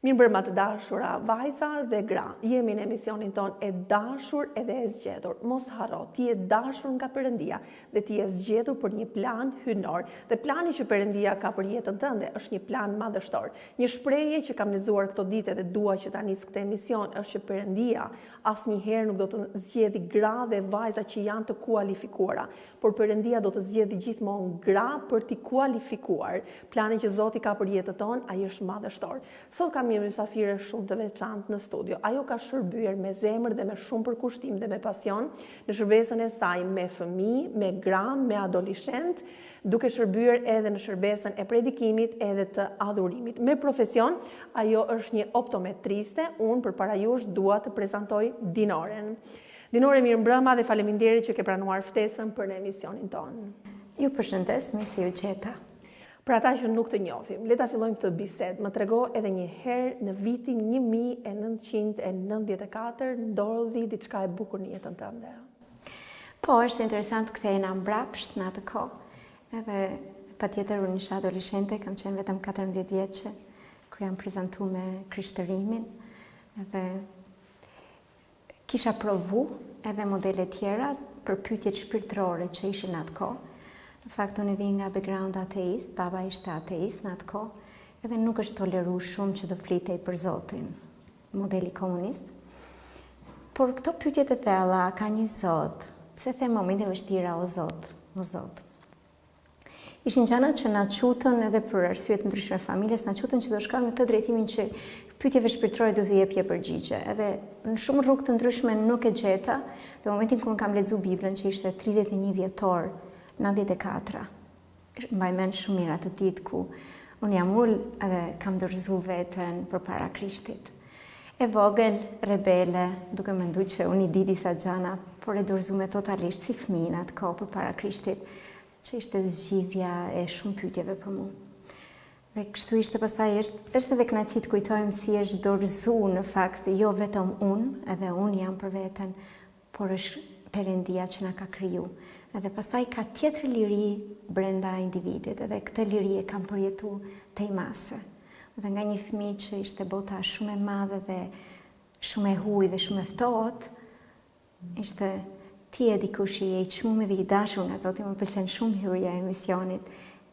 Mirëmbrëma të dashura, vajza dhe gra, jemi në emisionin ton e dashur edhe e zgjedhur. Mos harro, ti je dashur nga Perëndia dhe ti je zgjedhur për një plan hynor. Dhe plani që Perëndia ka për jetën tënde është një plan madhështor. Një shprehje që kam lexuar këto ditë dhe dua që ta nis këtë emision është që Perëndia asnjëherë nuk do të zgjedhë gra dhe vajza që janë të kualifikuara, por Perëndia do të zgjedhë gjithmonë gra për t'i kualifikuar. Plani që Zoti ka për jetën tonë, ai është madhështor. Sot kam një mysafire shumë të veçantë në studio. Ajo ka shërbyer me zemër dhe me shumë përkushtim dhe me pasion në shërbesën e saj me fëmijë, me gra, me adoleshent, duke shërbyer edhe në shërbesën e predikimit edhe të adhurimit. Me profesion, ajo është një optometriste. Unë përpara jush dua të prezantoj Dinoren. Dinore, mirëmbrëma dhe faleminderit që ke pranuar ftesën për në emisionin tonë. Ju përshëndes, mirë se ju gjeta. Për ata që nuk të njohim, le ta fillojmë këtë bisedë. Më trego edhe një herë në vitin 1994 ndodhi diçka e bukur në jetën tënde. Po, është interesant kthehena mbrapsht në atë kohë. Edhe patjetër unë isha adoleshente, kam qenë vetëm 14 vjeçe kur jam prezantuar me krishtërimin. Edhe kisha provu edhe modele tjera për pyetjet shpirtërore që ishin në atë kohë. Në fakt, unë vi nga background ateist, baba ishte ateist në atë kohë, edhe nuk është toleru shumë që të flitej për Zotin, modeli komunist. Por këto pyetjet e thella, ka një Zot, pse them momente vështira o Zot, o Zot. Ishin gjëra që na çutën edhe për arsye të ndryshme familjes, na çutën që do shkojmë në të drejtimin që pyetjeve shpirtërore do të jepje përgjigje. Edhe në shumë rrugë të ndryshme nuk e gjeta, dhe momentin kur kam lexuar Biblën, që ishte 31 dhjetor 94. Mbaj mend shumë mirë atë ditë ku unë jam ul edhe kam dorëzuar veten përpara Krishtit. E vogël, rebele, duke menduar që unë i di disa gjëra, por e dorëzuar totalisht si fëmijë atë kohë përpara Krishtit, që ishte zgjidhja e shumë pyetjeve për mua. Dhe kështu ishte pastaj është edhe kënaqësi të kujtojmë si është dorëzuar në fakt jo vetëm unë, edhe unë jam për veten, por është Perëndia që na ka kriju. Edhe pastaj ka tjetër liri brenda individit, edhe këtë liri e kam përjetuar tej mase. Dhe nga një fëmijë që ishte bota shumë e madhe dhe shumë e huaj dhe shumë e ftohtë, ishte ti e dikush i çmuar dhe i dashur nga Zoti. Më pëlqen shumë hyrja e emisionit,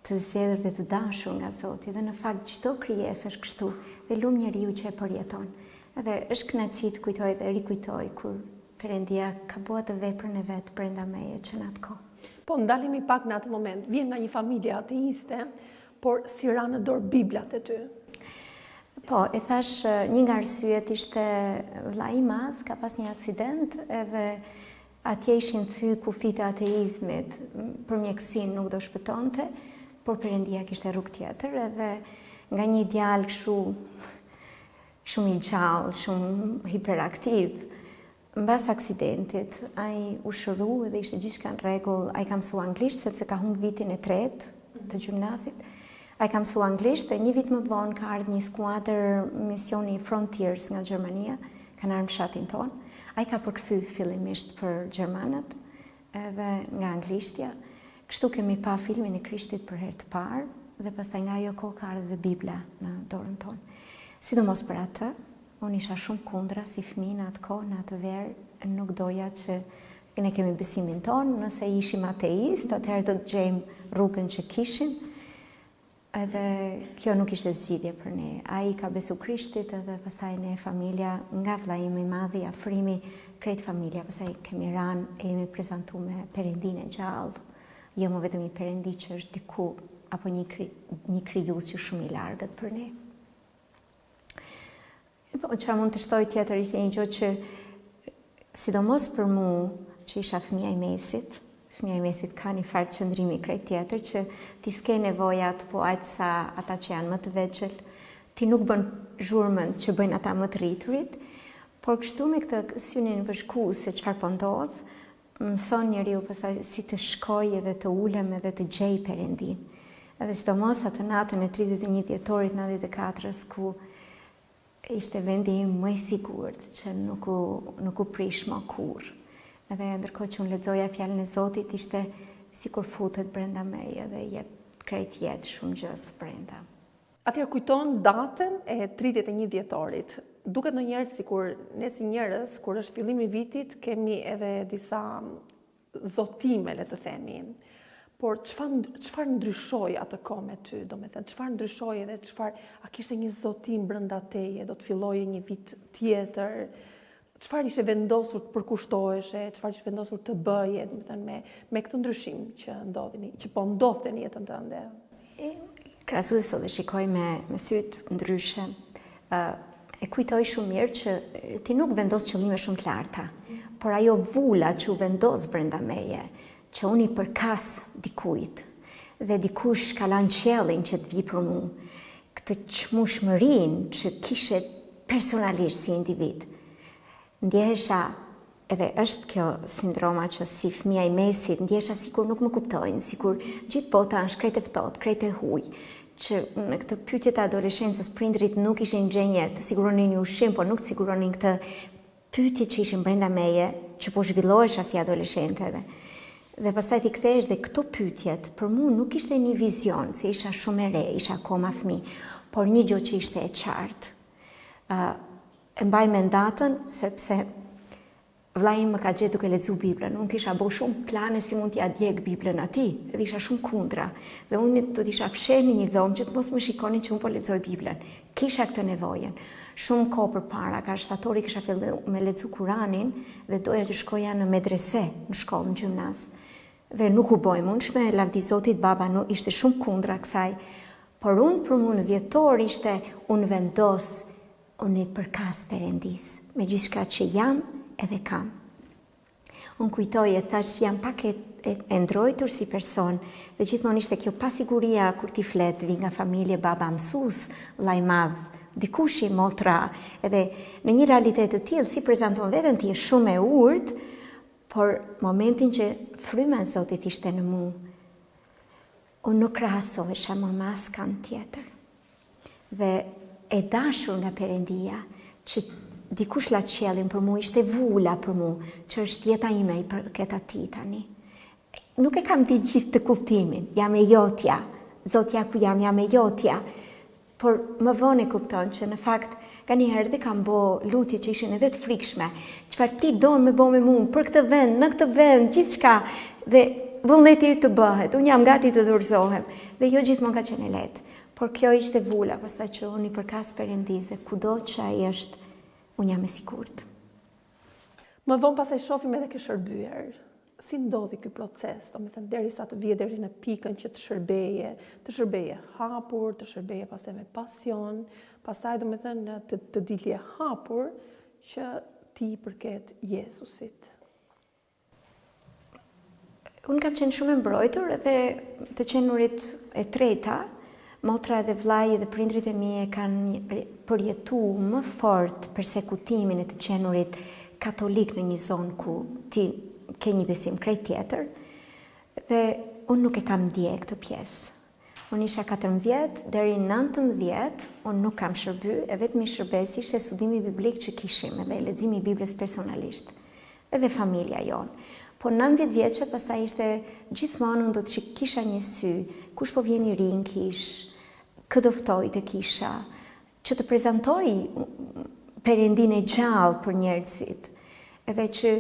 të zgjedhur dhe të dashur nga Zoti. Dhe në fakt çdo krijesë është kështu, dhe lum njeriu që e përjeton. Edhe është kënaqësi të kujtoj dhe rikujtoj kur Perëndia ka bërë atë veprën e vet brenda meje që në atë kohë. Po ndalemi pak në atë moment. Vjen nga një familje ateiste, por si ra në dorë Biblat e ty. Po, e thash, një nga arsyet ishte vllai i madh, ka pas një aksident, edhe atje ishin thy kufit e ateizmit, për mjekësinë nuk do shpëtonte, por Perëndia kishte rrugë tjetër, edhe nga një djalë kështu shumë i gjallë, shumë hiperaktiv. Mbas aksidentit, ai u shëru dhe ishte gjithçka në rregull. Ai ka mësuar anglisht sepse ka humbur vitin e tretë të gjimnazit. Ai ka mësuar anglisht dhe një vit më vonë ka ardhur një skuadër misioni Frontiers nga Gjermania, kanë ardhur në fshatin tonë. Ai ka përkthy fillimisht për gjermanët edhe nga anglishtja. Kështu kemi pa filmin e Krishtit për herë të parë dhe pastaj nga ajo kohë ka ardhur dhe Bibla në dorën tonë. Sidomos për atë, unë isha shumë kundra si fëmijë në atë kohë, në atë verë, nuk doja që ne kemi besimin tonë, nëse ishim ateist, atëherë do të gjejmë rrugën që kishim, edhe kjo nuk ishte zgjidhje për ne. Ai ka besu Krishtit edhe pastaj ne familja, nga vllai im i madh i afrimi, krejt familja, pastaj kemi ranë e jemi prezantuar me Perëndinë e gjallë, jo më vetëm një Perëndi që është diku apo një krijues që shumë i largët për ne. Po, çfarë mund të shtoj tjetër ishte një gjë që, sidomos për mua, që isha fëmia i mesit ka një farë qëndrimi krejt tjetër, që ti s'ke nevojat, po aq sa ata që janë më të vegjël, ti nuk bën zhurmën që bëjnë ata më të rriturit, por kështu me këtë synin vëzhgues se çfarë po ndodh, mëson njeriu pastaj si të shkojë edhe të ulem edhe të gjej Perëndin. Edhe sidomos atë natën e 31 dhjetorit 94-s ku ishte vendi im më i sigurt që nuk u prish më kurrë. Edhe ndërkohë që unë lexoja fjalën e Zotit, ishte sikur futet brenda meje dhe jep krejt jetë shumë gjës brenda. Atëherë kujton datën e 31 dhjetorit. Duket ndonjëherë sikur ne si njerëz, kur është fillimi i vitit, kemi edhe disa zotime, le të themi. Por çfarë ndryshoi atë kohë me ty, domethënë çfarë ndryshoi edhe a kishte një zotim brenda teje, do të filloje një vit tjetër? Çfarë ishte vendosur të përkushtoheshe, çfarë ishte vendosur të bëje, domethënë me këtë ndryshim që po ndodhte në jetën tënde? Krahasues sot e shikoj me sytë ndryshe. E kujtoj shumë mirë që ti nuk vendos qëllime shumë të larta, por ajo vula që u vendos brenda meje, që unë i përkas dikujt, dhe dikush ka lanë qellin që të vi për mu, këtë çmueshmërinë që kishe personalisht si individ. Ndjehesha, edhe është kjo sindroma që si fëmia i mesit, ndjehesha sikur nuk më kuptojnë, sikur gjithë bota është krejt e ftohtë, krejt e huaj, që në këtë pyetje të adoleshencës prindrit nuk ishin gjendje të siguronin një ushqim, por nuk të siguronin këtë pyetje që ishin brenda meje, që po zhvillohesha si adoleshente. Dhe pastaj ti kthehesh dhe këto pyetjet për mua nuk ishte një vizion, se isha shumë e re, isha akoma fëmijë, por një gjë që ishte e qartë. E mbaj me datën sepse vllai im më ka gjetur duke lexuar Biblën. Unë kisha bërë shumë plane si mund t'ja djeg Biblën atij, dhe isha shumë kundra. Dhe unë do t'isha fshehur në një dhomë që të mos më shikonin që unë po lexoj Biblën. Kisha këtë nevojën. Shumë kohë përpara, ka shtatori kisha filluar me lexu Kuranin dhe doja që shkoja në medrese, në shkollë, në gjimnaz. Dhe nuk u boj mundshme, lavdi Zotit, baba nuk ishte shumë kundra kësaj. Por unë për mua në dhjetor ishte unë vendos, unë i përkas Perëndis, me gjithçka që jam edhe kam. Unë kujtoj e thash jam pak e ndrojtur si person dhe gjithmonë ishte kjo pasiguria kur ti flet, vi nga familje, baba mësues, vllai i madh, dikush i motra, edhe në një realitet të tillë si prezanton veten ti je shumë e urtë, por momentin që fryma e Zotit ishte në mua, unë nuk krahasohesha më me askan tjetër. Dhe e dashur nga Perëndia, që dikush la qellin për mu, ishte vula për mu, që është jeta ime i përket atij tani. Nuk e kam ditë gjithë të kuptimin, jam e jotja, Zotja ku jam e jotja, por më vonë e kupton që në fakt ka njëherë dhe kam bo lutje që ishin edhe të frikshme, çfarë ti do me bo me mu, për këtë vend, në këtë vend, gjithçka, dhe vullneti të bëhet, unë jam gati të dorëzohem, dhe jo gjithmonë ka qenë lehtë. Por kjo ishte vula, pastaj që unë i përkas Perëndis dhe kudo që ai është, unë jam e sigurt. Më vonë pastaj shohim edhe ke shërbyer. Si ndodhi ky proces, domethënë derisa të vije deri në pikën që të shërbeje hapur, të shërbeje pastaj me pasion, pastaj domethënë të dilje hapur që ti i përket Jezusit. Unë kam qenë shumë e mbrojtur edhe të qenurit e treta, motra dhe vllai dhe prindrit e mi e kanë përjetuar më fort persekutimin e të qenurit katolik në një zonë ku ti ke një besim krejt tjetër, dhe unë nuk e kam ndje këtë pjesë. Unë isha 14 deri 19, unë nuk kam shërby, e vetëm i shërbes ishte studimi biblik që kishim, edhe leximi i Biblës personalisht, edhe familja jonë. Po 19 vjeçë pastaj ishte gjithmonë unë do të kisha një sy, kush po vjen i rinj kish, këtë ftoj të kisha, që të prezantoj Perëndin e gjallë për njerëzit, edhe që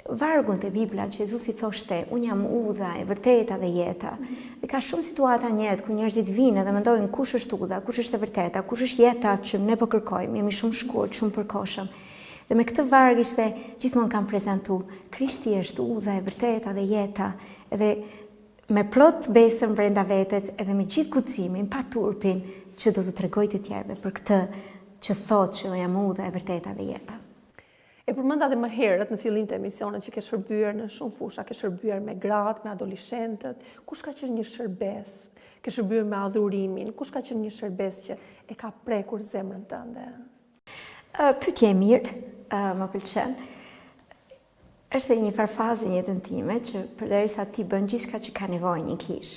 vargun të Bibla që Jezusi thoshte, unë jam udha e vërteta dhe jeta. Dhe ka shumë situata në jetë ku njerëzit vinë dhe mendojnë kush është udha, kush është e vërteta, kush është jeta që ne po kërkojmë, jemi shumë shkurt, shumë përkohshëm. Dhe me këtë varg ishte gjithmonë kam prezantu, Krishti është udha e vërteta dhe jeta, edhe me plot besën brenda vetes, edhe me gjithë guximin, pa turpin, që do të tregoj të tjerëve për këtë që thotë që jam udha e vërteta dhe jeta. E përmenda dhe më herët në fillim të emisionit që ke shërbyer në shumë fusha, ke shërbyer me gratë, me adoleshentët, kush ka qenë një shërbes, ke shërbyer me adhurimin, kush ka qenë një shërbes që e ka prekur zemrën tënde? Pyetje e mirë, më pëlqen. Është një farfazë në jetën time që përderisa ti bën gjithçka që ka nevojë një kish,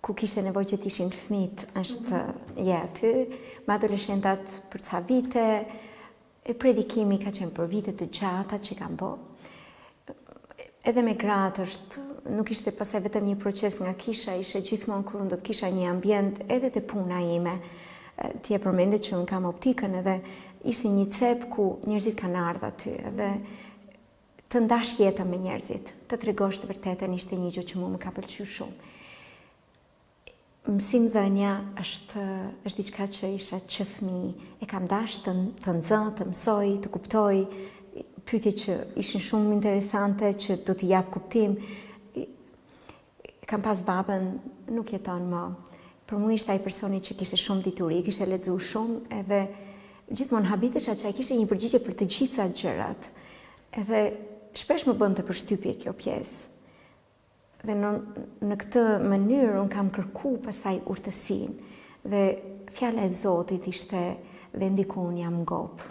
ku kishte nevojë që të ishin fëmijët, është aty, me adoleshentat për ca vite. E predikimi ka qenë për vite të gjata që kam bo. Edhe me gratë nuk ishte pasaj vetëm një proces nga kisha, ishe gjithmonë kur unë do të kisha një ambient edhe të puna ime, Ti e përmende që unë kam optikën edhe ishte një cep ku njerëzit kanë ardhur aty edhe të ndash jetën me njerëzit, të tregosh të vërtetën ishte një gjë që mua më ka pëlqyer shumë. Mësimdhënia është diçka që isha që fëmijë, e kam dashur të nxë, të mësoj, të kuptoj, pyetje që ishin shumë interesante që do t'i jap kuptim. Kam pas babën, nuk jeton më. Për mua ishte ai personi që kishte shumë dituri, kishte lexuar shumë edhe gjithmonë habitesha që ai kishte një përgjigje për të gjitha gjërat. Edhe shpesh më bënte përshtypje kjo pjesë. Dhe në këtë mënyrë unë kam kërku pasaj urtësinë dhe fjala e Zotit ishte vendi ku unë jam ngop.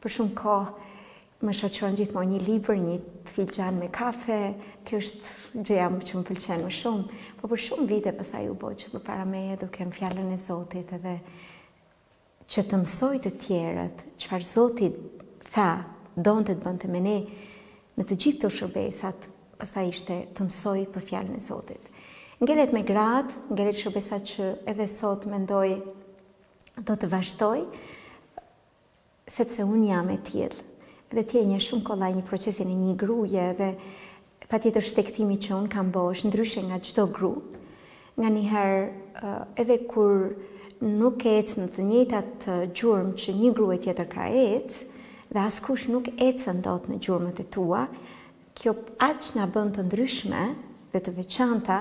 Për shumë kohë më shoqëron gjithmonë një libër, një filxhan me kafe, kjo është gjëja që më pëlqen më shumë, por për shumë vite pasaj u bë që përpara meje do kem fjalën e Zotit edhe që të mësoj të tjerët çfarë Zoti tha, donte të bënte me ne në të gjithë këto shërbesat. Pastaj ishte të mësoj për fjalën e Zotit. Ngelet me gratë, ngelet shërbesa që edhe sot mendoj do të vazhdoj, sepse unë jam e tillë. Edhe ti e njeh shumë kollaj një procesin e një gruaje dhe patjetër shtektimi që unë kam bërë është ndryshe nga çdo gru. Nganjëherë edhe kur nuk ec në të njëjtat gjurmë që një grua tjetër ka ecë, dhe askush nuk ecën dot në gjurmët e tua, kjo aq na bën të ndryshme dhe të veçanta,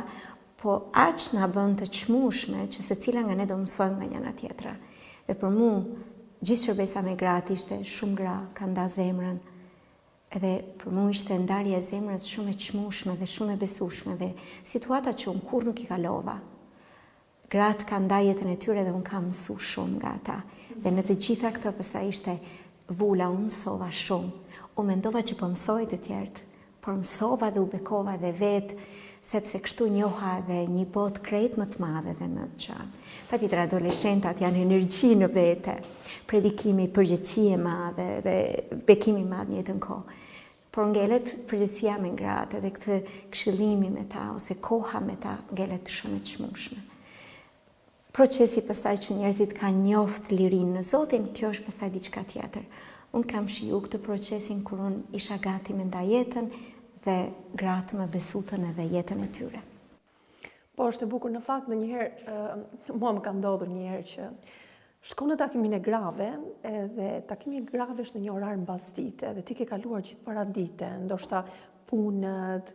po aq na bën të çmueshme që secila nga ne do mësojmë nga njëra tjetra. Dhe për mua, gjithë shërbesa me gratë ishte shumë gra, ka nda zemrën. Edhe për mua ishte ndarja e zemrës shumë e çmueshme dhe shumë e besueshme dhe situata që unë kurrë nuk i kalova. Gratë kanë nda jetën e tyre dhe unë kam mësuar shumë nga ata. Dhe në të gjitha këto pastaj ishte vula, unë mësova shumë. Unë mendova që po mësoj të tjerët, por mësova dhe u bekova dhe vetë, sepse kështu njoha dhe një botë krejt më të madhe dhe më të gjatë. Patjetër adoleshentat janë energji në vete, predikimi, përgjithësie madhe dhe bekimi madh në jetën kohë. Por ngelet përgjithësia me gratë dhe këtë këshillimi me ta ose koha me ta ngelet shumë e çmueshme. Procesi pastaj që njerëzit kanë njoft lirinë në Zotin, kjo është pastaj diçka tjetër. Unë kam shiju këtë procesin kur unë isha gati me nda jetën dhe gratë më besutën edhe jetën e tyre. Po, është e bukur në fakt, në njëherë, mua më ka ndodhur njëherë që shkon në takimin e grave, edhe takimi e grave është në një orar mbasdite, dhe ti ke kaluar gjithë paradite, ndoshta punët,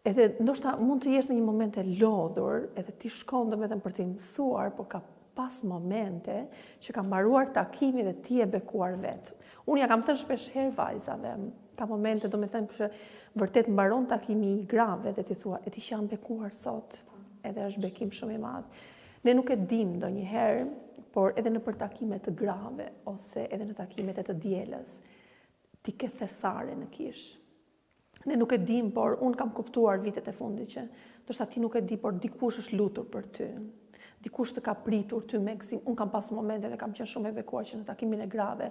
edhe ndoshta mund të jesh në një moment e lodhur, edhe ti shkon domethënë për të mësuar, por ka pas momente që ka mbaruar takimi dhe ti e bekuar vetë. Unë ja kam thënë shpesh herë vajzave, ka momente domethënë që vërtet mbaron takimi i grave dhe ti thua, e ti që jam bekuar sot, edhe është bekim shumë i madh. Ne nuk e dim ndonjëherë, por edhe në për takimet të grave, ose edhe në takimet e të dielës, ti ke thesare në kish. Ne nuk e dim, por unë kam kuptuar vitet e fundit që, ndoshta ti nuk e di, por dikush është lutur për ty. Dikush të ka pritur ty me gëzim. Unë kam pas momente dhe kam qenë shumë e bekuar që në takimin e grave,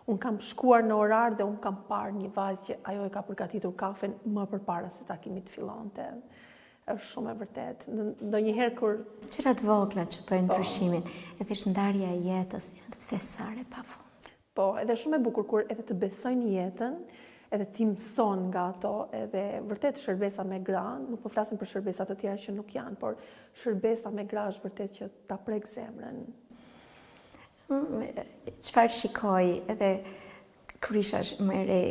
unë kam shkuar në orar dhe unë kam parë një vajzë që ajo e ka përgatitur kafen më përpara se takimi të fillonte. Është shumë e vërtet. Ndonjëherë kur Gjërat vogla që bëjnë ndryshimin, edhe është ndarja e jetës, thesare pafund. Po, edhe shumë e bukur kur edhe të besojnë jetën, edhe ti mëson nga ato, edhe vërtet shërbesa me gra, nuk po flasim për shërbesa të tjera që nuk janë, por shërbesa me gra është vërtet që ta prek zemrën. Çfarë shikoj edhe kur isha më e re,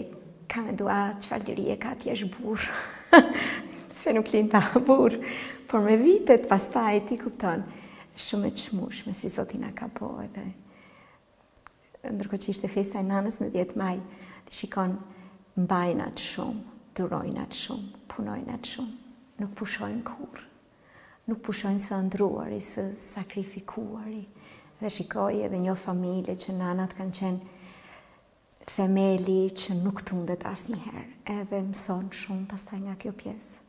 kam menduar çfarë liri e ka ti është burr. Se nuk linda burr, por me vitet pastaj ti kupton, shumë e çmueshme si Zoti na ka po edhe. Ndërkohë që ishte festa e nanës me 10 maj, ti shikon mbajnë atë shumë, durojnë atë shumë, punojnë atë shumë, nuk pushojnë kur, nuk pushojnë së ndruari, së sakrifikuari. Dhe shikoj edhe një familje që nanat kanë qenë themeli që nuk tundet asnjëherë, edhe mëson shumë pastaj nga kjo pjesë.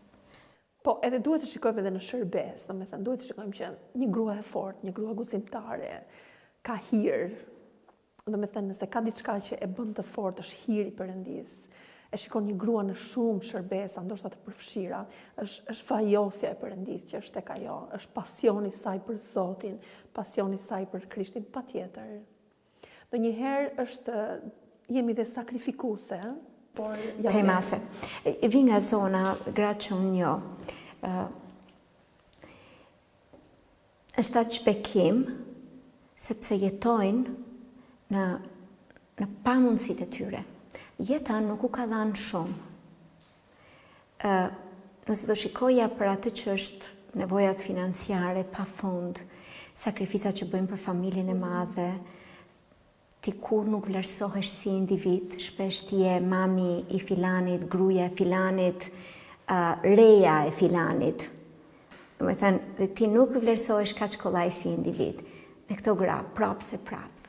Po, edhe duhet të shikojmë edhe në shërbes, domethënë duhet të shikojmë që një grua e fortë, një grua guzimtare, ka hir. Domethënë nëse ka diçka që e bën të fortë është hiri i Perëndis. e shikon një grua në shumë shërbesa, ndoshta të përfshira, është vajosja e Perëndisë që është tek ajo, është pasioni i saj për Zotin, pasioni i saj për Krishtin, patjetër. Ndonjëherë jemi dhe sakrifikuese, por Temase. Vi nga zona gratë që unë njo, është aq bekim, sepse jetojnë në pamundësitë e tyre. Jeta nuk u ka dhënë shumë. Nëse do shikoja për atë që është nevojat financiare, pa fund, sakrificat që bëjmë për familjen e madhe, ti kur nuk vlerësohesh si individ, shpesh ti je mami i filanit, gruaja e filanit, reja e filanit. Do të thënë, ti nuk vlerësohesh kaq kollaj si individ. Dhe këto gra, prapë se prapë,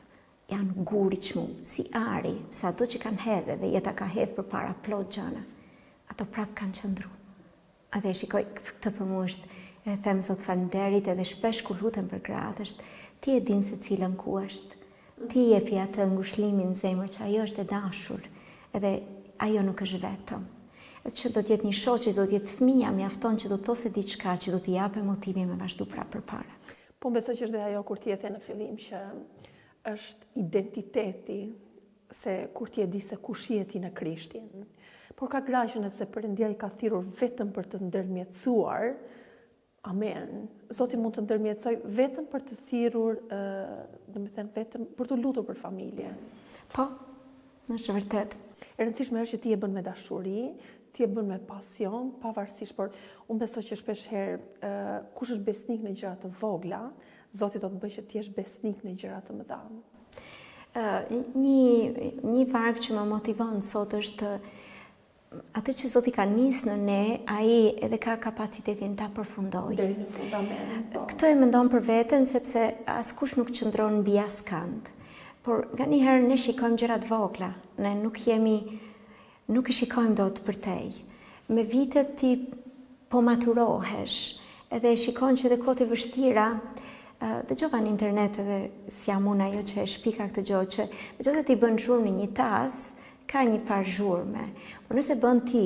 janë guri qmu, si ari, sa do që kanë hedhe dhe jeta ka hedhë për para plot gjana, ato prapë kanë qëndru. Atë e shikoj, këtë për mu është, e them Zot falënderit edhe shpesh kur lutem për gratë, është ti e din se cilën ku është, ti jepi atë ngushëllimin në zemër që ajo është e dashur, edhe ajo nuk është vetëm. Edhe që do t'jetë një shoqë, do t'jetë fëmija, mjafton që do t'ose diçka që do t'i jape motivi me vazhdu prapë përpara. Po besoj që është dhe ajo kur ti e the në fillim që është identiteti, se kur ti e di se kush je ti në Krishtin. Por ka gra që nëse Perëndia i ka thirrur vetëm për të ndërmjetësuar, amen, Zoti mund të ndërmjetësoj vetëm për të thirrur, domethënë vetëm për të lutur për familje. Po, është vërtet. E rëndësishme është që ti e bën me dashuri, ti e bën me pasion, pavarësisht, por unë besoj që shpesh herë kush është besnik në gjëra të vogla, Zoti do të bëjë që ti jesh besnik në gjëra të mëdha. Një varg që më motivon sot është atë që Zoti ka nisë në ne, ai edhe ka kapacitetin ta përfundojë. Deri në fund, amen. Këtë e mendon për veten sepse askush nuk qëndron mbi askënd. Por nganjëherë ne shikojmë gjëra të vogla, ne nuk i shikojmë dot për tej. Me vitet ti po maturohesh, edhe shikon që edhe kohët e vështira, dëgjova në internet edhe si jam unë ajo që e shpika këtë gjë që nëse ti bën zhurmë në një tas, ka një farë zhurme. Por nëse bën ti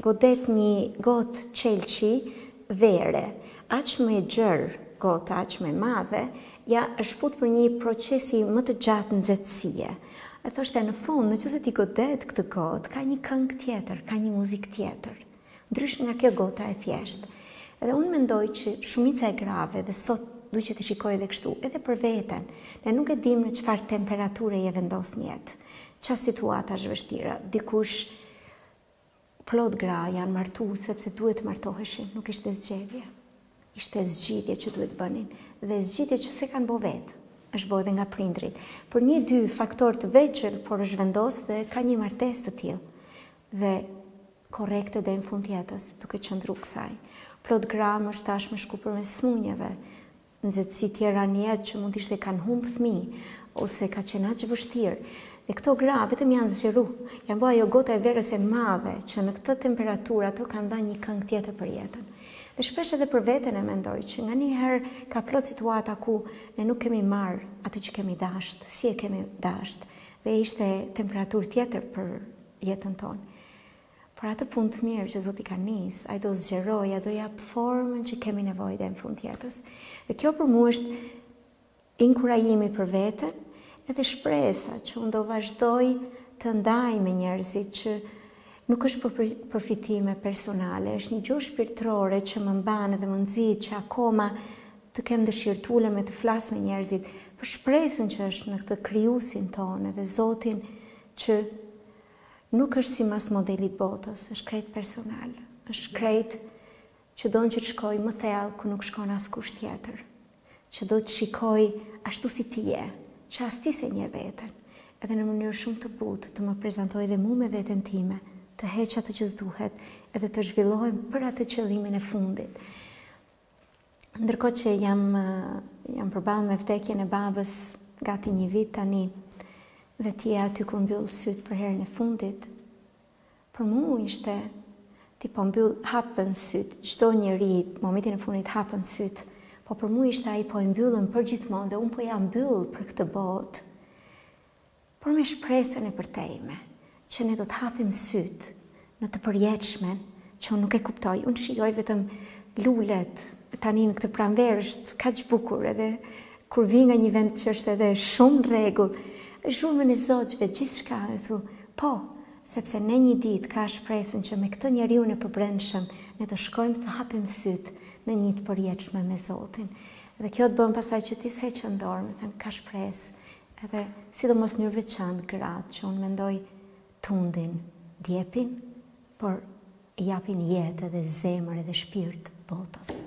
godet një gotë qelçi vere, aq më e gjerë gota, aq më e madhe, ja është fut për një procesi më të gjatë nxehtësie. E thoshte në fund, nëse ti godet këtë gotë, ka një këngë tjetër, ka një muzikë tjetër. Ndryshe nga kjo gota e thjeshtë. Edhe unë mendoj që shumica e grave dhe sot duhet që të shikoj edhe kështu, edhe për veten. Ne nuk e dim në çfarë temperature je vendos në jetë. Çfarë situata është vështira. Dikush plot gra janë martu sepse duhet martoheshin, nuk ishte zgjedhje. Ishte zgjidhje që duhet bënin. Dhe zgjidhje që se kanë bo vetë, është bo edhe nga prindrit. Për 1-2 faktor të veçër, por është vendos dhe ka një martesë të tillë. Dhe korrekte dhe në fund jetës, duke qëndru kësaj. Plot gra më është tash me shku përmes smunjeve, nxehtësi tjera në jetë që mund ishte kanë humbë fëmijë, ose ka qenë aq vështirë. Dhe këto gra vetëm janë zgjeru, janë bërë ajo gota e verës e madhe, që në këtë temperaturë ato kanë dhënë një këngë tjetër për jetën. Dhe shpesh edhe për veten e mendoj që nganjëherë ka plot situata ku ne nuk kemi marrë atë që kemi dashur, si e kemi dashur, dhe ishte temperaturë tjetër për jetën tonë. Por atë punë të mirë që Zoti ka nisë, ai do zgjerojë, ai do jap formën që kemi nevojë dhe në fund jetës. Dhe kjo për mua është inkurajimi për veten, edhe shpresa që unë do vazhdoj të ndaj me njerëzit që nuk është për përfitime personale, është një gjuhë shpirtërore që më mban dhe më nxit që akoma të kem dëshirë t'ulem me të flas me njerëzit për shpresën që është në këtë krijuesin tonë dhe Zotin që nuk është si mas modelit botës, është krejt personal, është krejt që do në që të shkoj më thellë ku nuk shkon askush tjetër, që do të shikoj ashtu si ti je, që as ti se një veten, edhe në mënyrë shumë të butë të më prezantoj dhe mu me veten time, të heq atë që s'duhet, edhe të zhvillohem për atë qëllimin e fundit. Ndërkohë që jam përballë me vdekjen e babës gati 1 vit tani, dhe ti aty ku mbyll syt për herën e fundit, për mu ishte ti po mbyll hapën syt, çdo njeri momentin e fundit hapën syt, po për mu ishte ai po i mbyllën përgjithmonë dhe unë po ja mbyll për këtë botë, por me shpresën e përtejme, që ne do të hapim syt në të përjetëshmen, që unë nuk e kuptoj. Unë shijoj vetëm lulet, tani në këtë pranverë është kaq bukur, edhe kur vi nga një vend që është edhe shumë rregull, zhurmën e Zogjve, gjithçka, dhe thu, po, sepse ne një ditë ka shpresën që me këtë njeriu në përbrendshëm ne të shkojmë të hapim syt në një të përjetshme me Zotin. Dhe kjo të bën pastaj që ti s'heqë dorë, më thënë, ka shpresë. Edhe sidomos në veçantë gratë që unë mendoj tundin, djepin, por japin jetë edhe zemër edhe shpirt botës.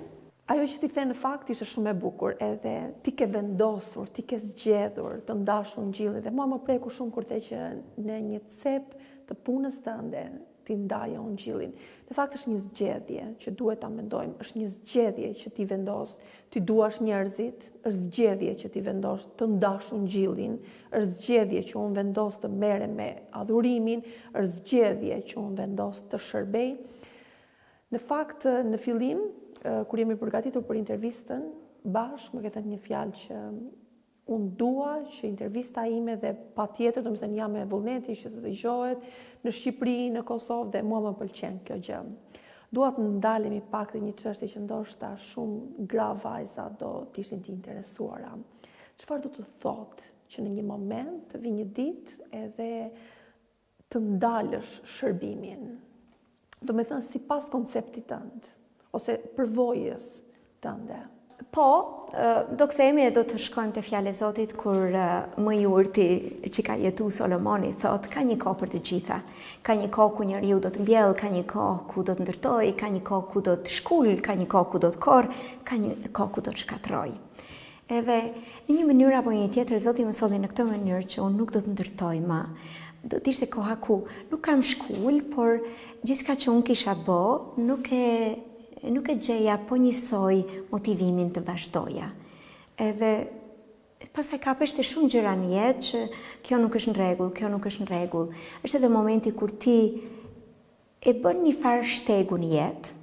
Ajo që ti kthe në fakt ishte shumë e bukur, edhe ti ke vendosur, ti ke zgjedhur të ndashur ngjillin, dhe mua më preku shumë kur the që në një cep të punës tënde ti ndaje ngjillin. Në fakt është një zgjedhje që duhet ta mendojmë, është një zgjedhje që ti vendos ti duash njerëzit, është zgjedhje që ti vendos të ndash ngjillin, është zgjedhje që unë vendos të merrem me adhurimin, është zgjedhje që unë vendos të shërbej. Në fakt, në fillim, kur jemi përgatitur për intervistën, bashkë më ke thënë një fjalë që unë dua që intervista ime dhe patjetër, domethënë jam me vullneti që të dëgjohet në Shqipëri, në Kosovë, dhe mua më pëlqen kjo gjë. Dua të ndalemi pak dhe një çështje që ndoshta shumë gra vajza do të ishin të interesuara. Çfarë do të thotë që në një moment të vi një ditë edhe të ndalësh shërbimin? Domethënë sipas konceptit tënd ose përvojës tënde. Po, do kthehemi e do të shkojmë te fjala e Zotit kur më i urti që ka jetu Solomoni thot, ka një kohë për të gjitha. Ka një kohë ku njeriu do të mbjell, ka një kohë ku do të ndërtoj, ka një kohë ku do të shkul, ka një kohë ku do të korr, ka një kohë ku do të shkatroj. Edhe në një mënyrë apo një tjetër Zoti më solli në këtë mënyrë që unë nuk do të ndërtoj më. Do të ishte koha ku nuk kam shkul, por gjithçka që unë kisha bë, nuk e gjeja po njësoj motivimin të vazhdoja. Edhe pastaj kapesh të shumë gjëra në jetë që kjo nuk është në rregull, kjo nuk është në rregull. Është edhe momenti kur ti e bën një farë shtegu në jetë,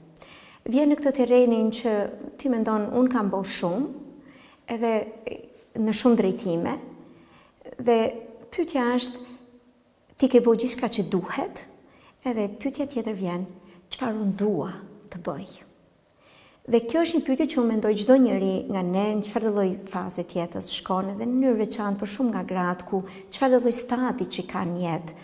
vjen në këtë terrenin që ti mendon unë kam bërë shumë, edhe në shumë drejtime, dhe pyetja është ti ke bërë gjithçka që duhet, edhe pyetja tjetër vjen, çfarë unë dua të bëj? Dhe kjo është një pyetje që unë mendoj çdo njeri nga ne në çfarë lloj faze të jetës shkon, edhe në mënyrë veçantë për shumë nga gratë ku çfarë lloj stadi që kanë në jetë,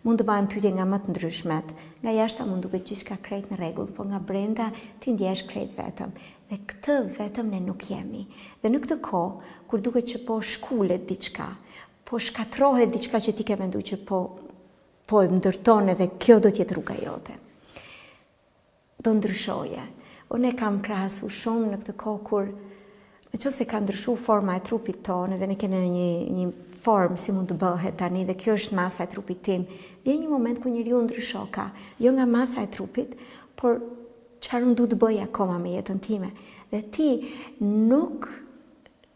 mund të bëhen pyetje nga më të ndryshmet. Nga jashta mund duket gjithçka krejt në rregull, por nga brenda ti ndjesh krejt vetëm. Dhe këtë vetëm ne nuk jemi. Dhe në këtë kohë kur duket që po shkulet diçka, po shkatrohet diçka që ti ke menduar që po e ndërton edhe kjo do të jetë rruga jote. Do ndryshoje. Unë e kam krahasu shumë në këtë kohë kur nëse ka ndryshuar forma e trupit tonë dhe ne kemi një formë si mund të bëhet tani dhe kjo është masa e trupit tim, vjen një moment ku njeriu ndryshon ka, jo nga masa e trupit, por çfarë unë duhet të bëj akoma me jetën time. Dhe ti nuk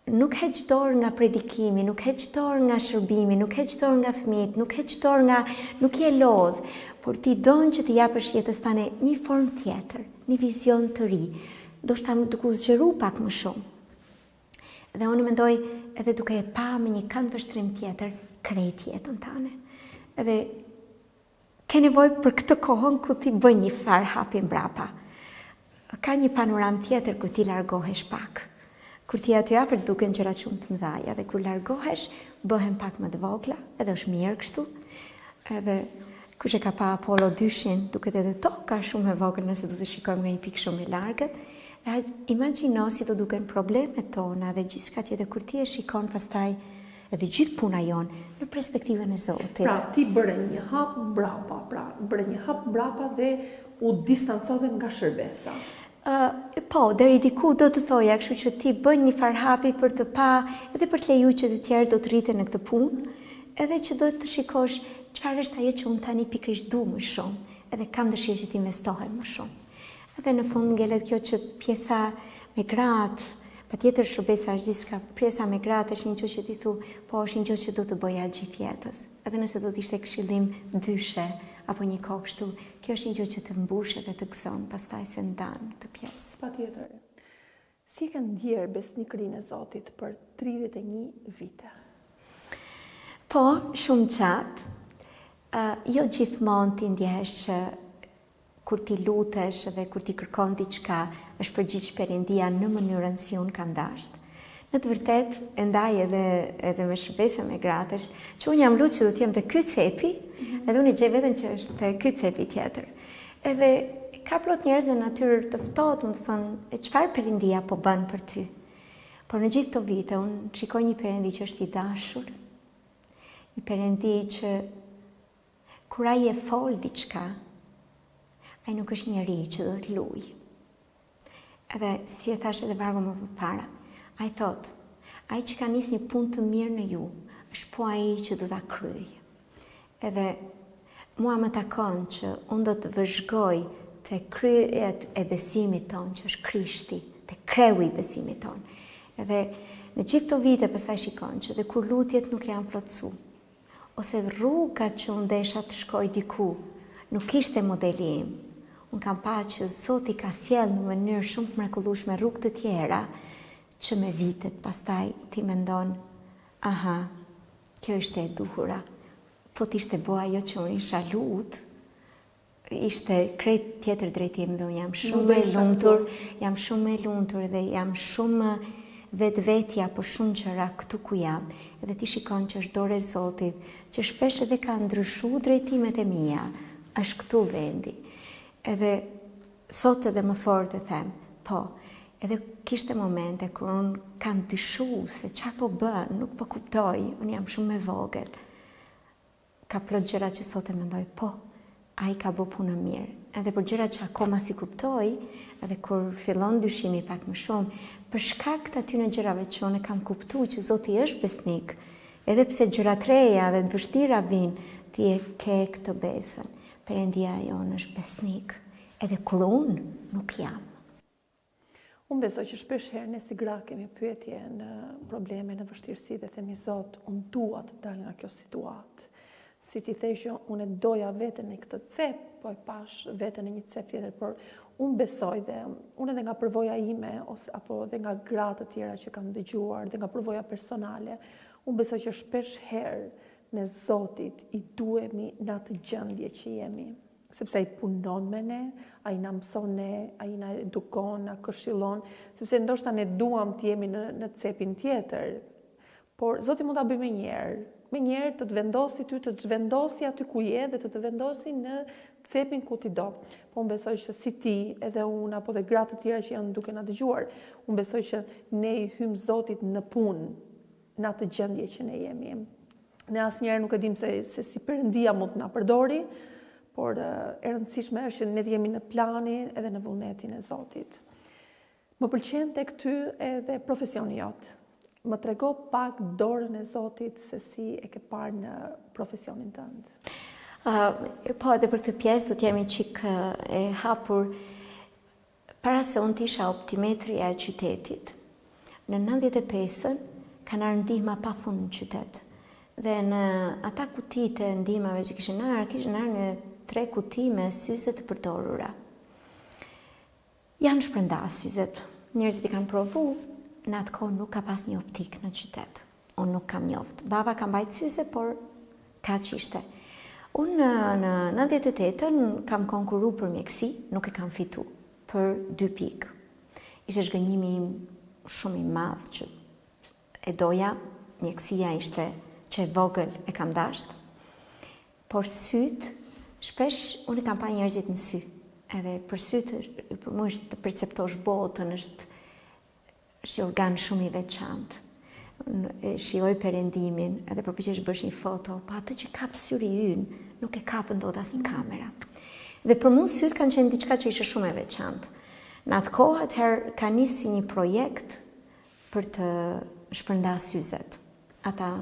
heq dorë nga predikimi, nuk heq dorë nga shërbimi, nuk heq dorë nga fëmijët, nuk heq dorë nga nuk je lodh, por ti don që të japësh jetës tane një formë tjetër, një vizion të ri, do shta duke u zgjeru pak më shumë. Dhe unë mendoj edhe duke e pa me një kënd vështrim tjetër krejt jetën tane. Edhe ke nevojë për këtë kohën ku ti bën një farë hapi mbrapa. Ka një panoram tjetër ku ti largohesh pak. Kur ti aty afër duken gjëra shumë të mëdha, dhe kur largohesh bëhen pak më të vogla, edhe është mirë kështu. Edhe kush e ka pa Apollo 2-shin, duket edhe toka shumë e vogël nëse do të shikojmë nga një pikë shumë i largët. Dhe imagjino si do duken problemet tona dhe gjithçka tjetër kur ti e shikon pastaj edhe gjithë puna jonë në perspektivën e Zotit. Pra, ti bëre një hap mbrapa dhe u distancove nga shërbesa. Po, deri diku do të thoja, kështu që ti bën një farë hapi për të pa, edhe për të lejuar që të tjerë do të rriten në këtë punë, edhe që do të shikosh çfarë është ajo që unë tani pikërisht du më shumë, edhe kam dëshirë që të investohem më shumë. Edhe në fund ngelet kjo që pjesa me gratë, patjetër shërbesa është gjithçka, pjesa me gratë është një gjë që ti thu, po është një gjë që do të bëja gjithë jetës. Edhe nëse do të ishte këshillim dyshe apo një kohë kështu, kjo është një gjë që të mbush edhe të gëzon, pastaj se ndan të pjesë. Patjetër. Si e ke ndjerë besnikërinë e Zotit për 31 vite? Po, shumë gjatë. Jo gjithmonë ti ndjehesh që kur ti lutesh dhe kur ti kërkon diçka, është përgjigj Perëndia në mënyrën si unë kam dashur. Në të vërtet, e ndaj edhe me shërbesa me gratë, që unë jam lutë që do t'jem të ky cepi, edhe unë i gjej veten që është të ky cepi tjetër. Edhe ka plot njerëz në natyrë të ftohtë, më thonë, e çfarë Perëndia po bën për ty? Por në gjithë këto vite, unë shikoj një Perëndi që është i dashur, një Perëndi që kur ai e fol diçka, ai nuk është njeri që do të luajë. Edhe si e thash edhe vargu më përpara, ai thot, ai që ka nis një punë të mirë në ju, është po ai që do ta kryejë. Edhe mua më takon që unë do të vëzhgoj te kryet e besimit ton, që është Krishti, te kreu i besimit ton. Edhe në gjithë këto vite pastaj shikon që dhe kur lutjet nuk janë plotësu, ose rruga që unë desha të shkoj diku, nuk ishte modeli im. Unë kam parë që Zoti ka sjell në mënyrë shumë të mrekullueshme rrugë të tjera, që me vitet pastaj ti mendon, aha, kjo ishte e duhura, po t'ishte bo ajo që unë isha lut, ishte krejt tjetër drejtim dhe unë jam shumë e lumtur dhe jam shumë vetvetja për shumë gjëra këtu ku jam, edhe ti shikon që është dorë e Zotit, që shpesh edhe ka ndryshu drejtimet e mia, është këtu vendi. Edhe sot edhe më fort të them, po, edhe kishte momente kur unë kam dyshu se çfarë po bën, nuk po kuptoj, unë jam shumë e vogël. Ka plot gjëra që sot e mendoj, po, ai ka bë punën mirë. Edhe për gjëra që akoma si kuptoj, edhe kur fillon dyshimi pak më shumë, për shkak të atyre gjërave që unë kam kuptuar që Zoti është besnik, edhe pse gjërat reja dhe të vështira vijnë, ti e ke këtë besën. Perëndia jonë është besnik, edhe kur unë nuk jam. Unë besoj që shpesh herë ne si gra kemi pyetje në probleme, në vështirësi dhe themi Zot, unë dua të dal nga kjo situatë. Si ti thesh që unë doja veten në këtë cep, po e pash veten në një cep tjetër, por unë besoj dhe unë edhe nga përvoja ime apo edhe nga gratë të tjera që kam dëgjuar dhe nga përvoja personale, unë besoj që shpesh herë në Zotit i duhemi në atë gjendje që jemi. Sepse ai punon me ne, ai na mëson ne, ai na edukon, na këshillon, sepse ndoshta ne duam të jemi në cepin tjetër. Por Zoti mund ta bëjë me njerë të të vendosi ty, të të zhvendosi aty ku je dhe të të vendosi në cepin ku ti do. Po unë besoj që si ti, edhe unë, apo dhe gratë të tjera që janë duke na dëgjuar, unë besoj që ne i hym Zotit në punë, në atë gjendje që ne jemi. Ne asnjëherë nuk e dim se si Perëndia mund të na përdori, por e rëndësishme është që ne të jemi në planin edhe në vullnetin e Zotit. Më pëlqen tek ty edhe profesioni jot. Më trego pak dorën e Zotit se si e ke parë në profesionin tënd. Po, edhe për këtë pjesë do t'jemi qik e hapur. Para se unë t'isha optimetria e qytetit, në 95-ën ka nërë ndihma pa fund në qytet. Dhe në ata kutit e ndihmave që kishin nërë në 3 kuti me syze të përdorura. Janë shpërndas syzet. Njerëzit i kanë provu, në atë kohë nuk ka pas një optik në qytet. Unë nuk kam njoft. Baba ka mbajt syze, por ka që ishte. Unë në 98-ën kam konkuru për mjeksi, nuk e kam fitu, për 2 pikë. Ishte zhgënjimi shumë i madh që e doja, mjekësia ishte që e vogël e kam dasht, por syt, shpesh unë kam pa njerëzit në sy, edhe për syt, për mu është të perceptosh botën, është organ shumë i veçantë. Shijoj Perëndimin, edhe përpiqesh bësh një foto, pa atë që kap syri ynë, nuk e kapën dot as një kamera. Dhe për mua syt kanë qenë diçka që ishte shumë e veçantë. Në atë kohë atëherë ka nisi një projekt për të shpërndas syzet. Ata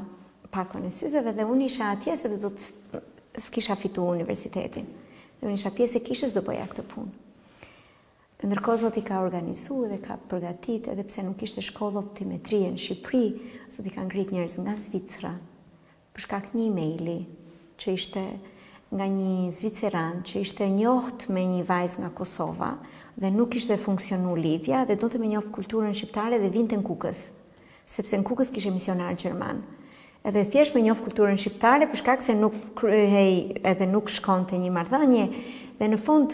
pakon e syzeve dhe unë isha atje se do të s'kisha fitu universitetin. Dhe unë isha pjesë e kishës do bëja këtë punë. Ndërkohë Zoti ka organizu dhe ka përgatit, edhe pse nuk ishte shkollë optimetrie në Shqipëri, Zoti ka ngrit njerëz nga Zvicra, për shkak një emaili që ishte nga një zviceran, që ishte njoht me një vajzë nga Kosova, dhe nuk ishte funksionu lidhja, dhe do të me njoft kulturën shqiptare dhe vinte në Kukës, sepse në Kukës kishe misionar gjerman. Edhe thjesht me njoh kulturën shqiptare për shkak se nuk kryhej edhe nuk shkonte një marrëdhënie dhe në fund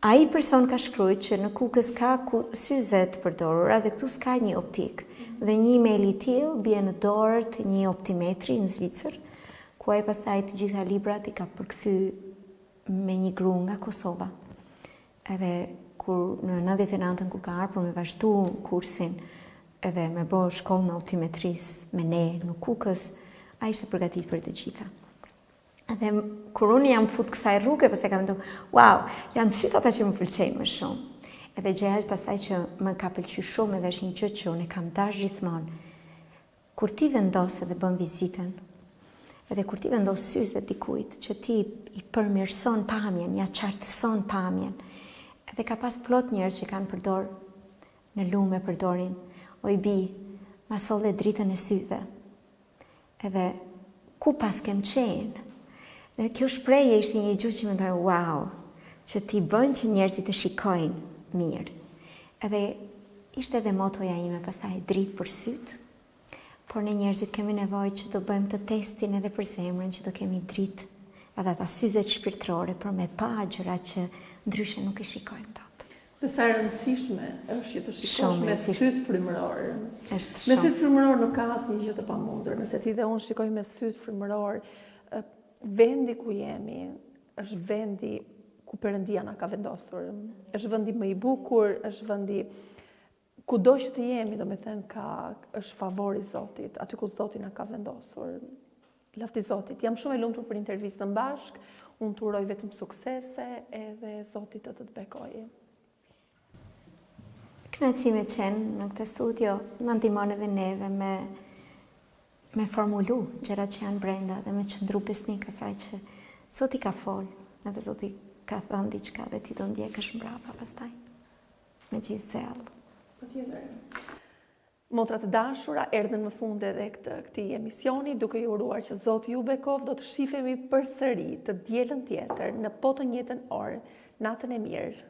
ai person ka shkruajtur që në Kukës ka syze të përdorura dhe këtu s'ka një optik. Dhe një email i tillë bie në dorë të një optimetri në Zvicër, ku ai pastaj të gjitha librat i ka përkthy me një gru nga Kosova. Edhe kur në 99-ën kur ka ardhur me vazhdu kursin edhe me bo shkollë në optimetrisë me ne në Kukës, a ishte përgatit për të gjitha. Edhe kur unë jam fut kësaj rruge, pastaj kam thënë, wow, janë sytë ata që më pëlqejnë më shumë. Edhe gjëja pastaj që më ka pëlqyer shumë edhe është një gjë që unë kam dash gjithmonë. Kur ti vendos edhe bën vizitën, edhe kur ti vendos syze dikujt që ti i përmirëson pamjen, ja qartëson pamjen. Edhe ka pas plot njerëz që kanë përdor në lume përdorin oj bi, ma solle dritën e syve. Edhe ku pas kem qenë? Dhe kjo shprehje ishte një gjë që më ndoj, wow, që ti bën që njerëzit të shikojnë mirë. Edhe ishte edhe motoja ime pastaj dritë për syt, por ne njerëzit kemi nevojë që të bëjmë të testin edhe për zemrën, që të kemi dritë edhe ata syzet shpirtërore për me pa gjëra që ndryshe nuk i shikojmë dot. Dhe sa e rëndësishme është që të shikosh me syt frymëror. Me Shumë. syt frymëror nuk ka asnjë gjë të pamundur. Nëse ti dhe unë shikoj me syt frymëror, vendi ku jemi është vendi ku Perëndia na ka vendosur. Është vendi më i bukur, është vendi kudo që të jemi, domethënë është favori i Zotit, aty ku Zoti na ka vendosur. Lavdi Zotit. Jam shumë e lumtur për intervistën bashk. Unë të uroj vetëm suksese edhe Zoti të të bekojë. Kënaqësi me qenë në këtë studio, në ndihmon edhe neve me formulu gjëra që janë brenda dhe me qëndru besnik asaj që Zoti ka fol, edhe Zoti ka thënë diçka dhe ti do ndjekësh mbrapa pastaj. Me gjithë zell. Patjetër. Motra të dashura, erdhën në fund edhe këtij emisioni, duke ju uruar që Zoti ju bekov. Do të shifemi përsëri të dielën tjetër në po të njëjtën orë. Natën e mirë.